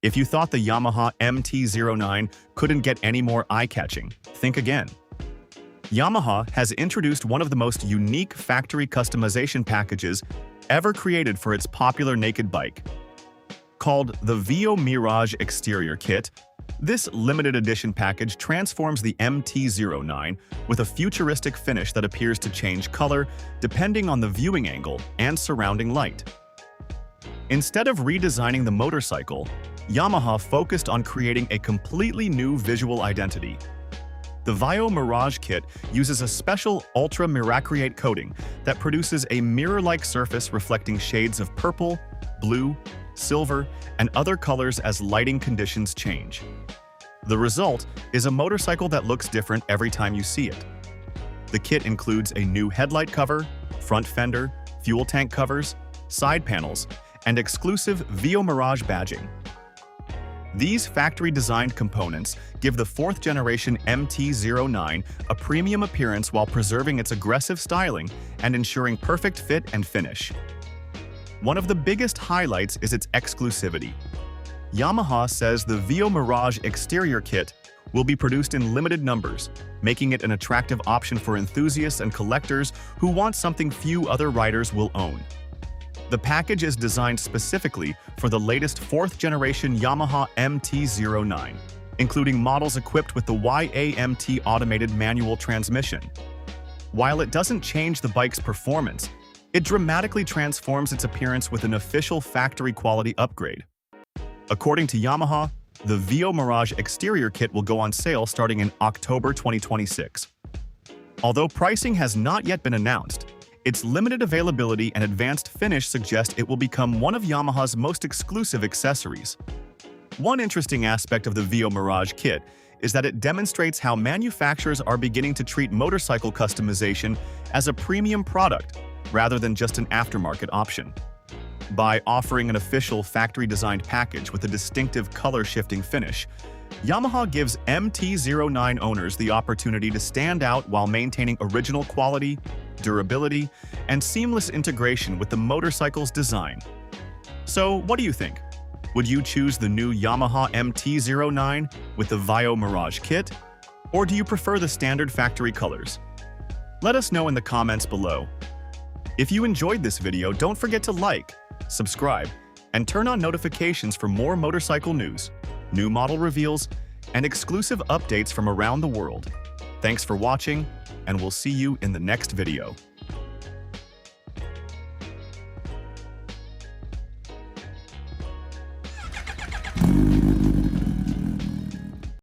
If you thought the Yamaha MT-09 couldn't get any more eye-catching, think again. Yamaha has introduced one of the most unique factory customization packages ever created for its popular naked bike. Called the Vio-Mirage Exterior Kit, this limited edition package transforms the MT-09 with a futuristic finish that appears to change color depending on the viewing angle and surrounding light. Instead of redesigning the motorcycle, Yamaha focused on creating a completely new visual identity. The Vio-Mirage kit uses a special Ultra-Miracreate coating that produces a mirror-like surface reflecting shades of purple, blue, silver, and other colors as lighting conditions change. The result is a motorcycle that looks different every time you see it. The kit includes a new headlight cover, front fender, fuel tank covers, side panels, and exclusive Vio-Mirage badging. These factory-designed components give the fourth-generation MT-09 a premium appearance while preserving its aggressive styling and ensuring perfect fit and finish. One of the biggest highlights is its exclusivity. Yamaha says the Vio-Mirage Exterior Kit will be produced in limited numbers, making it an attractive option for enthusiasts and collectors who want something few other riders will own. The package is designed specifically for the latest fourth-generation Yamaha MT-09, including models equipped with the YAMT automated manual transmission. While it doesn't change the bike's performance, it dramatically transforms its appearance with an official factory-quality upgrade. According to Yamaha, the Vio-Mirage Exterior Kit will go on sale starting in October 2026. Although pricing has not yet been announced, its limited availability and advanced finish suggest it will become one of Yamaha's most exclusive accessories. One interesting aspect of the Vio-Mirage kit is that it demonstrates how manufacturers are beginning to treat motorcycle customization as a premium product rather than just an aftermarket option. By offering an official factory-designed package with a distinctive color-shifting finish, Yamaha gives MT-09 owners the opportunity to stand out while maintaining original quality, durability, and seamless integration with the motorcycle's design. So, what do you think? Would you choose the new Yamaha MT-09 with the Vio-Mirage kit? Or do you prefer the standard factory colors? Let us know in the comments below. If you enjoyed this video, don't forget to like, subscribe, and turn on notifications for more motorcycle news, new model reveals, and exclusive updates from around the world. Thanks for watching, and we'll see you in the next video.